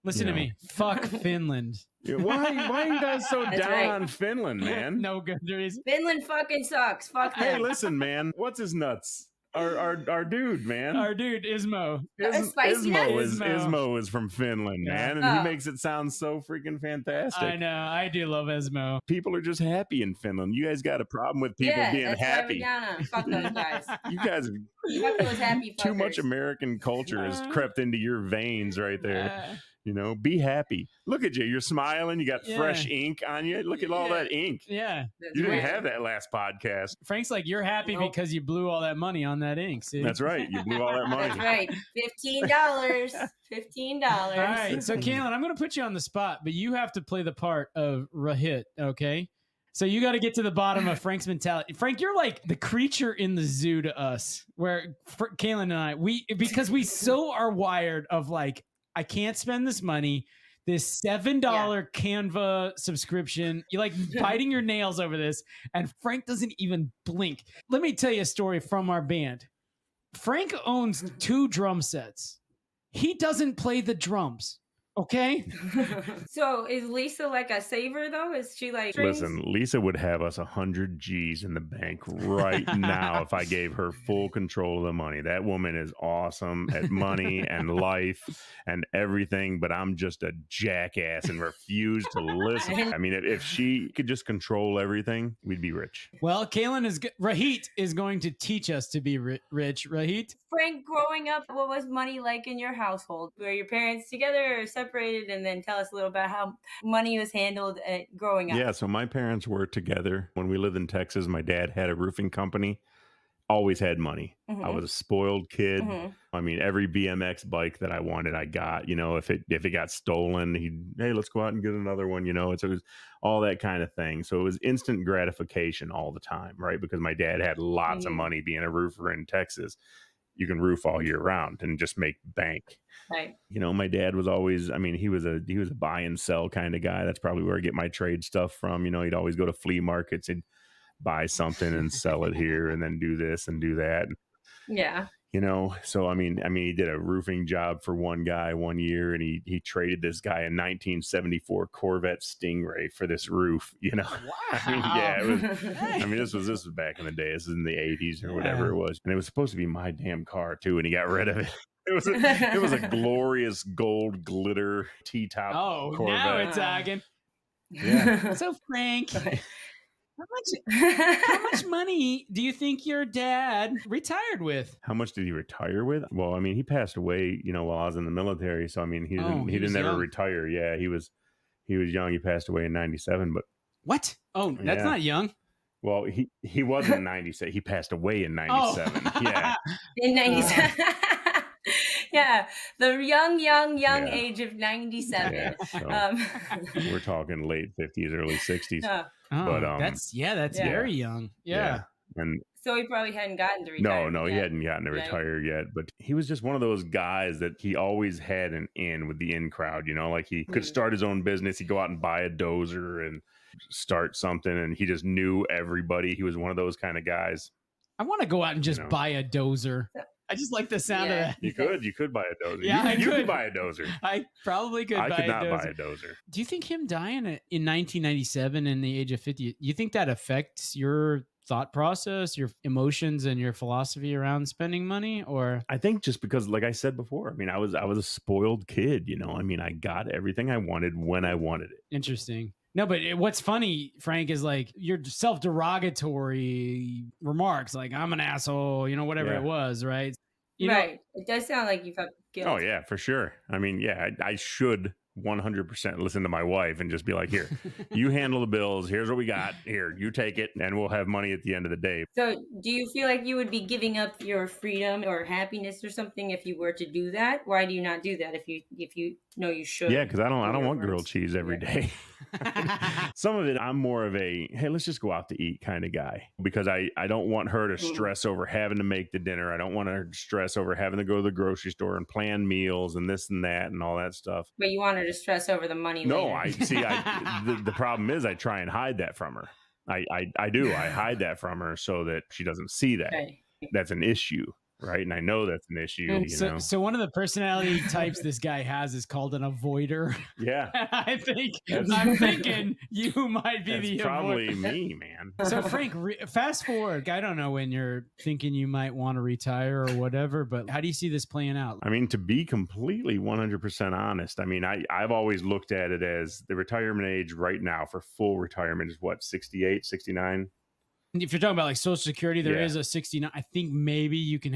Listen to me. Fuck Finland. Why are you guys so down on Finland, man? No good reason. Finland fucking sucks. Fuck them. Hey, listen, man. What's his nuts? Our dude, man. Our dude, Ismo. Ismo is from Finland, man. And he makes it sound so freaking fantastic. I know. I do love Ismo. People are just happy in Finland. You guys got a problem with people being happy. Fuck those guys. You guys fuck those happy fuckers. Too much American culture has crept into your veins right there. Be happy. Look at you. You're smiling. You got fresh ink on you. Look at all that ink. Yeah. You didn't have that last podcast. Frank's like, you're happy because you blew all that money on that ink. See? That's right. You blew all that money. That's right. $15. $15. All right. So, Kalyn, I'm going to put you on the spot, but you have to play the part of Rahit, okay? So you got to get to the bottom of Frank's mentality. Frank, you're like the creature in the zoo to us, where Kalyn and I, because we so are wired of like, I can't spend this money. This $7 Canva subscription. You're like biting your nails over this. And Frank doesn't even blink. Let me tell you a story from our band. Frank owns 2 drum sets. He doesn't play the drums. Okay. So is Lisa like a saver though? Is she like strings? Listen, Lisa would have us 100 G's in the bank right now if I gave her full control of the money. That woman is awesome at money and life and everything, but I'm just a jackass and refuse to listen. I mean, if she could just control everything, we'd be rich. Well, Rahit is going to teach us to be rich. Rahit? Frank, growing up, what was money like in your household? Were your parents together or separated? And then tell us a little about how money was handled growing up. Yeah, so my parents were together. When we lived in Texas, my dad had a roofing company. Always had money. Mm-hmm. I was a spoiled kid. Mm-hmm. I mean, every BMX bike that I wanted, I got. If it got stolen, hey, let's go out and get another one. So it was all that kind of thing. So it was instant gratification all the time, right? Because my dad had lots of money being a roofer in Texas. You can roof all year round and just make bank. Right. My dad was always, he was a buy and sell kind of guy. That's probably where I get my trade stuff from. He'd always go to flea markets and buy something and sell it here and then do this and do that. Yeah. So he did a roofing job for one guy one year, and he traded this guy a 1974 Corvette Stingray for this roof. Wow. It was. This was back in the day. This is in the 80s or whatever it was, and it was supposed to be my damn car too, and he got rid of it. It was a glorious gold glitter T-top Corvette. Now it's talking. Yeah. So Frank. How much money do you think your dad retired with? How much did he retire with? Well, he passed away, while I was in the military. So, he didn't ever retire. Yeah, he was young. He passed away in 97. But what? Oh, that's not young. Well, he wasn't 97. He passed away in 97. Oh. Yeah. In 97. Yeah, the young age of 97. Yeah, so we're talking late 50s, early 60s. But that's very young. Yeah. And so he probably hadn't gotten to retire. No, he hadn't gotten to retire yet. But he was just one of those guys that he always had an in with the in crowd. Like he could start his own business. He'd go out and buy a dozer and start something, and he just knew everybody. He was one of those kind of guys. I want to go out and just buy a dozer. I just like the sound of that. You could buy a dozer. Yeah, you could buy a dozer. I probably could. I could not buy a dozer. Do you think him dying in 1997 in the age of 50? You think that affects your thought process, your emotions, and your philosophy around spending money? Or I think just because, like I said before, I mean, I was a spoiled kid. I mean, I got everything I wanted when I wanted it. Interesting. No, but what's funny, Frank, is like your self-derogatory remarks, like I'm an asshole, whatever it was, right? Right. It does sound like you felt guilt. Oh, yeah, for sure. I mean, yeah, I should 100% listen to my wife and just be like, here, you handle the bills. Here's what we got. Here, you take it, and we'll have money at the end of the day. So do you feel like you would be giving up your freedom or happiness or something if you were to do that? Why do you not do that if you know you should? Yeah, because I don't want grilled cheese every day. Some of it, I'm more of a, hey, let's just go out to eat kind of guy, because I don't want her to stress over having to make the dinner. I don't want her to stress over having to go to the grocery store and plan meals and this and that and all that stuff. But you want her to stress over the money later. No, the problem is I try and hide that from her. I do. I hide that from her so that she doesn't see that. Okay. That's an issue. Right. And I know that's an issue. So one of the personality types this guy has is called an avoider. Yeah. I'm thinking you might be the probably me, man. So Frank, fast forward. I don't know when you're thinking you might want to retire or whatever, but how do you see this playing out? I mean, to be completely 100% honest, I mean, I've always looked at it as the retirement age right now for full retirement is what, 68, 69? If you're talking about like Social Security, there is a 69. I think maybe you can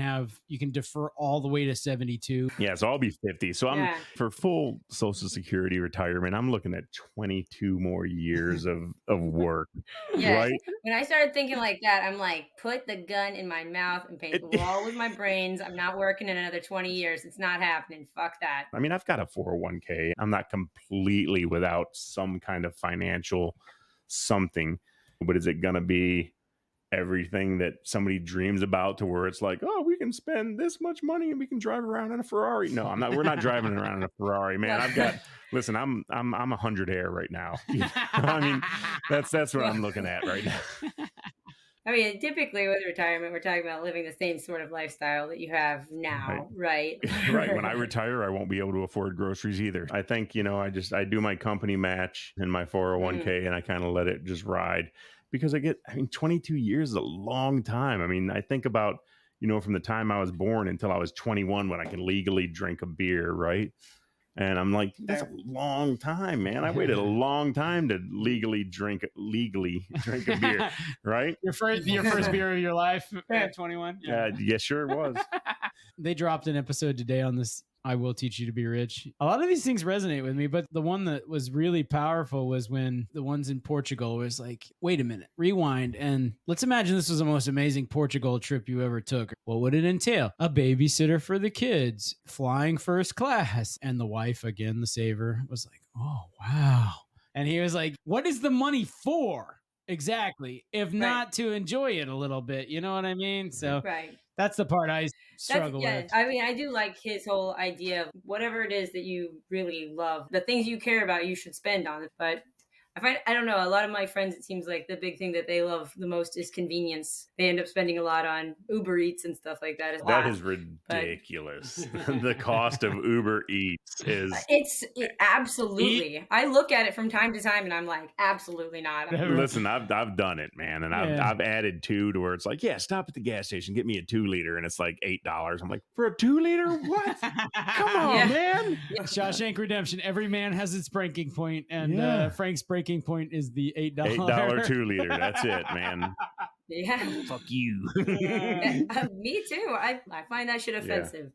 defer all the way to 72. Yeah, so I'll be 50. So I'm for full Social Security retirement, I'm looking at 22 more years of work. Yeah. Right? When I started thinking like that, I'm like, put the gun in my mouth and paint the wall with my brains. I'm not working in another 20 years. It's not happening. Fuck that. I mean, I've got a 401k. I'm not completely without some kind of financial something, but is it going to be everything that somebody dreams about to where it's like, oh, we can spend this much money and we can drive around in a Ferrari? No, we're not driving around in a Ferrari, man. Listen, I'm 100 air right now. I mean, that's what I'm looking at right now. I mean, typically with retirement, we're talking about living the same sort of lifestyle that you have now, right? Right. When I retire, I won't be able to afford groceries either. I think, I do my company match in my 401k and I kind of let it just ride. Because 22 years is a long time. I mean, I think about, from the time I was born until I was 21 when I can legally drink a beer, right? And I'm like, that's a long time, man. I waited a long time to legally drink a beer, right? Your first beer of your life at 21? Yeah, sure it was. They dropped an episode today on this I Will Teach You to Be Rich. A lot of these things resonate with me, but the one that was really powerful was when the ones in Portugal was like, wait a minute, rewind. And let's imagine this was the most amazing Portugal trip you ever took. What would it entail? A babysitter for the kids, flying first class. And the wife, again, the saver, was like, oh, wow. And he was like, what is the money for? Exactly. If not to enjoy it a little bit. You know what I mean? So that's the part I struggle with. I mean, I do like his whole idea of whatever it is that you really love, the things you care about, you should spend on it. But I don't know, a lot of my friends, it seems like the big thing that they love the most is convenience. They end up spending a lot on Uber Eats and stuff like that. That is ridiculous. The cost of Uber Eats is... Absolutely. I look at it from time to time and I'm like, absolutely not. Listen, I've done it, man. And I've added 2 to where it's like, stop at the gas station, get me a 2 liter. And it's like $8. I'm like, for a 2 liter? What? Come on, man. Shawshank Redemption. Every man has its breaking point. And Frank's breaking point is the $8 2 liter. That's it, man. Yeah. Fuck you. Me too. I find that shit offensive.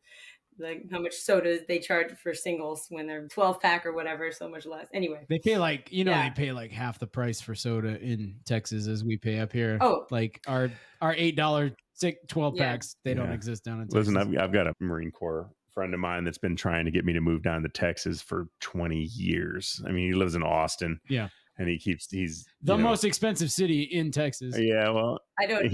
like how much soda they charge for singles when they're 12 pack or whatever, so much less. Anyway, they pay like, they pay like half the price for soda in Texas as we pay up here. Oh, like our $8 12 packs, they don't exist down in Texas. Listen, I've got a Marine Corps friend of mine that's been trying to get me to move down to Texas for 20 years. I mean, he lives in Austin. Yeah. And he's the most expensive city in Texas. Yeah, well, I don't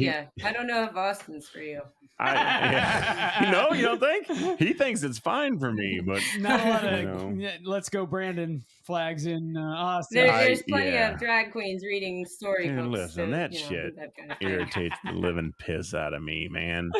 know if Austin's for you. No, you don't think? He thinks it's fine for me, but not a lot of let's go Brandon flags in Austin. There's plenty of drag queens reading storybooks. Listen, that shit irritates the living piss out of me, man.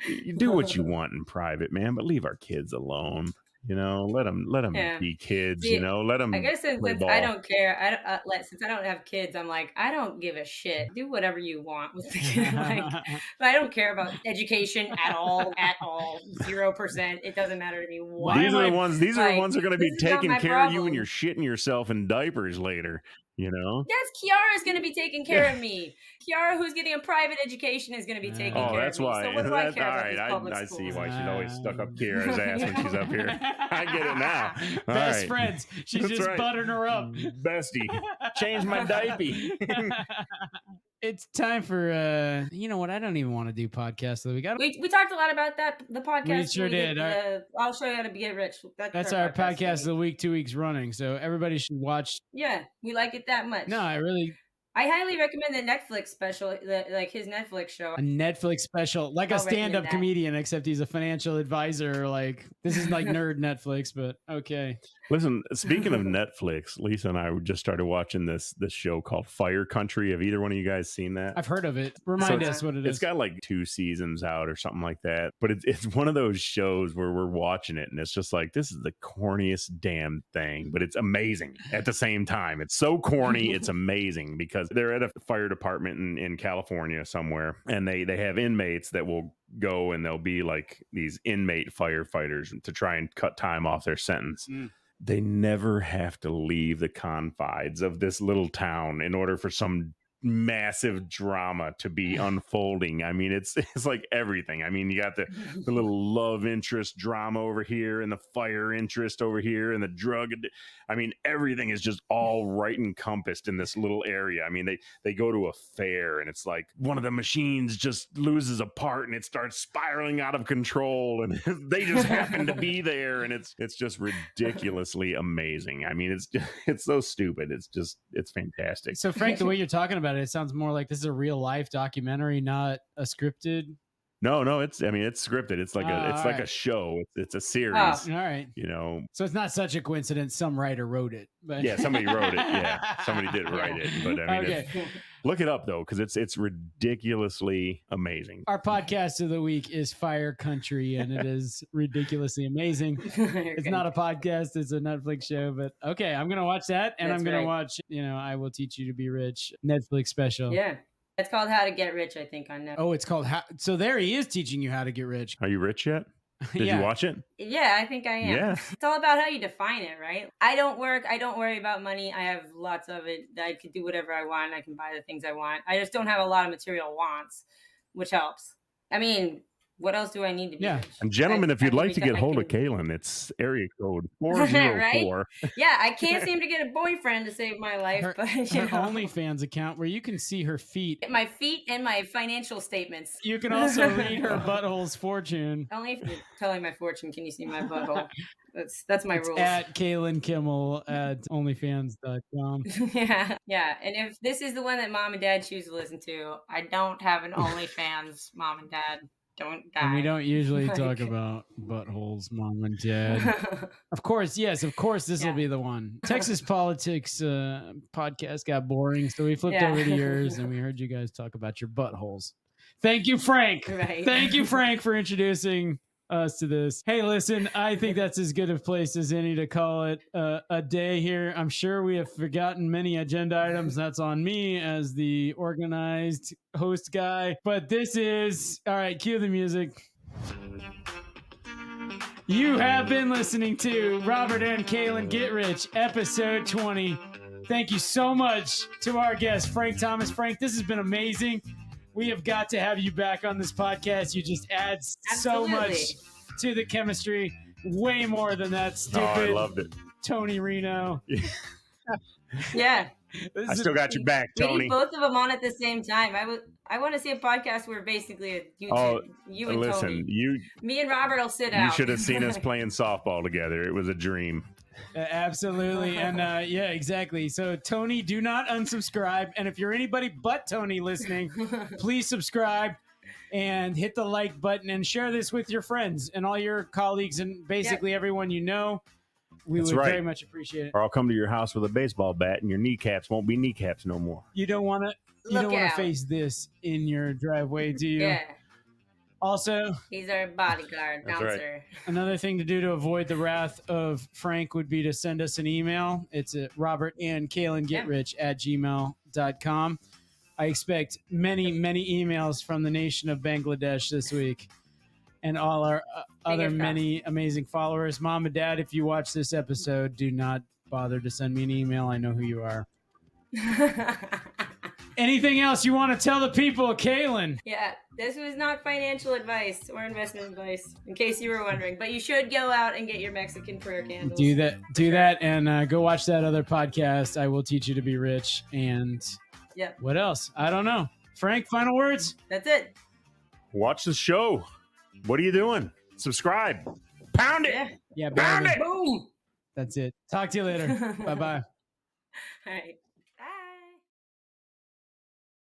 You do what you want in private, man, but leave our kids alone. Let them be kids. See, let them. I guess since I don't care, since I don't have kids, I'm like, I don't give a shit. Do whatever you want with the kid. But I don't care about education at all. 0%. It doesn't matter to me. These are the ones. These are the ones who are going to be taking care of you when you're shitting yourself in diapers later. Yes, Kiara's going to be taking care of me. Kiara, who's getting a private education, is going to be taking care of me. That's why. So what do I care about these public I schools? see why she's always stuck up Kiara's ass when she's up here. I get it now. Best friends. She's just buttering her up. Bestie. Change my diaper. It's time for you know what? I don't even want to do podcasts that we got. We talked a lot about that. The podcast. We sure did. I'll show you how to get rich. That's our podcast of the week, 2 weeks running. So everybody should watch. Yeah, we like it that much. No, I highly recommend the Netflix special, like his Netflix show. A Netflix special, like a stand-up comedian, except he's a financial advisor. Like this is like nerd Netflix, but okay. Listen, speaking of Netflix, Lisa and I just started watching this show called Fire Country. Have either one of you guys seen that? I've heard of it. Remind us what it is. It's got like 2 seasons out or something like that. But it's one of those shows where we're watching it and it's just like, this is the corniest damn thing, but it's amazing at the same time. It's so corny, it's amazing because they're at a fire department in California somewhere, and they have inmates that will go and they'll be like these inmate firefighters to try and cut time off their sentence. They never have to leave the confines of this little town in order for some massive drama to be unfolding. I mean, it's like everything. I mean, you got the little love interest drama over here and the fire interest over here and the drug. I mean, everything is just all right encompassed in this little area. I mean, they go to a fair and it's like one of the machines just loses a part and it starts spiraling out of control and they just happen to be there and it's just ridiculously amazing. I mean, it's so stupid. It's fantastic. So Frank, the way you're talking about it sounds more like this is a real life documentary, not a scripted. No, it's scripted. It's like a show. It's a series. All right. So it's not such a coincidence. Some writer wrote it, but yeah, somebody wrote it. Yeah, somebody did write it. But I mean, okay. Look it up though, because it's ridiculously amazing. Our podcast of the week is Fire Country, and it is ridiculously amazing. It's not a podcast; it's a Netflix show. But okay, I'm gonna watch that, and I'm gonna watch. I Will Teach You to Be Rich Netflix special. Yeah. It's called How to Get Rich, I think, on Netflix. Oh, it's called So there he is teaching you how to get rich. Are you rich yet? Did you watch it? Yeah, I think I am. Yeah. It's all about how you define it, right? I don't work. I don't worry about money. I have lots of it. I can do whatever I want. I can buy the things I want. I just don't have a lot of material wants, which helps. I mean, what else do I need to be? Yeah. And gentlemen, if you'd like to get hold of Kalyn, it's area code 404. Right? Yeah, I can't seem to get a boyfriend to save my life. Her OnlyFans account where you can see her feet. My feet and my financial statements. You can also read her butthole's fortune. Only if you're telling my fortune can you see my butthole. That's my rules. At Kalyn Kimmel at onlyfans.com. Yeah. And if this is the one that mom and dad choose to listen to, I don't have an OnlyFans, mom and dad. Don't die. And we don't usually talk about buttholes, mom and dad. Of course, this will be the one. Texas politics podcast got boring, so we flipped over to yours and we heard you guys talk about your buttholes. Thank you, Frank. Right. Thank you, Frank, for introducing us to this. Hey, listen, I think that's as good a place as any to call it a day here. I'm sure we have forgotten many agenda items. That's on me as the organized host guy. But this is, all right, cue the music. You have been listening to Robert and Kalyn Get Rich, episode 20. Thank you so much to our guest, Frank Thomas. Frank, this has been amazing. We have got to have you back on this podcast. You just add so much to the chemistry. Way more than that stupid. Oh, I loved it. Toni Reno. Yeah. I still got your back, Toni. We need both of them on at the same time. I want to see a podcast where basically you and Toni. Me and Robert will sit out. You should have seen us playing softball together. It was a dream. Absolutely. And yeah, exactly. So Toni, do not unsubscribe. And if you're anybody but Toni listening, please subscribe and hit the like button and share this with your friends and all your colleagues and basically everyone you know. We would very much appreciate it. Or I'll come to your house with a baseball bat and your kneecaps won't be kneecaps no more. You don't want to face this in your driveway, do you? Yeah. Also, he's our bodyguard, bouncer. Right. Another thing to do to avoid the wrath of Frank would be to send us an email. It's at robertandkalengetrich@gmail.com. I expect many, many emails from the nation of Bangladesh this week and all our other many amazing followers. Mom and Dad, if you watch this episode, do not bother to send me an email. I know who you are. Anything else you want to tell the people, Kalyn? Yeah, this was not financial advice or investment advice, in case you were wondering. But you should go out and get your Mexican prayer candles. Do that, and go watch that other podcast. I Will Teach You to Be Rich. And what else? I don't know. Frank, final words? That's it. Watch the show. What are you doing? Subscribe. Pound it. Yeah, pound it. Boom. That's it. Talk to you later. Bye-bye. All right. Bye.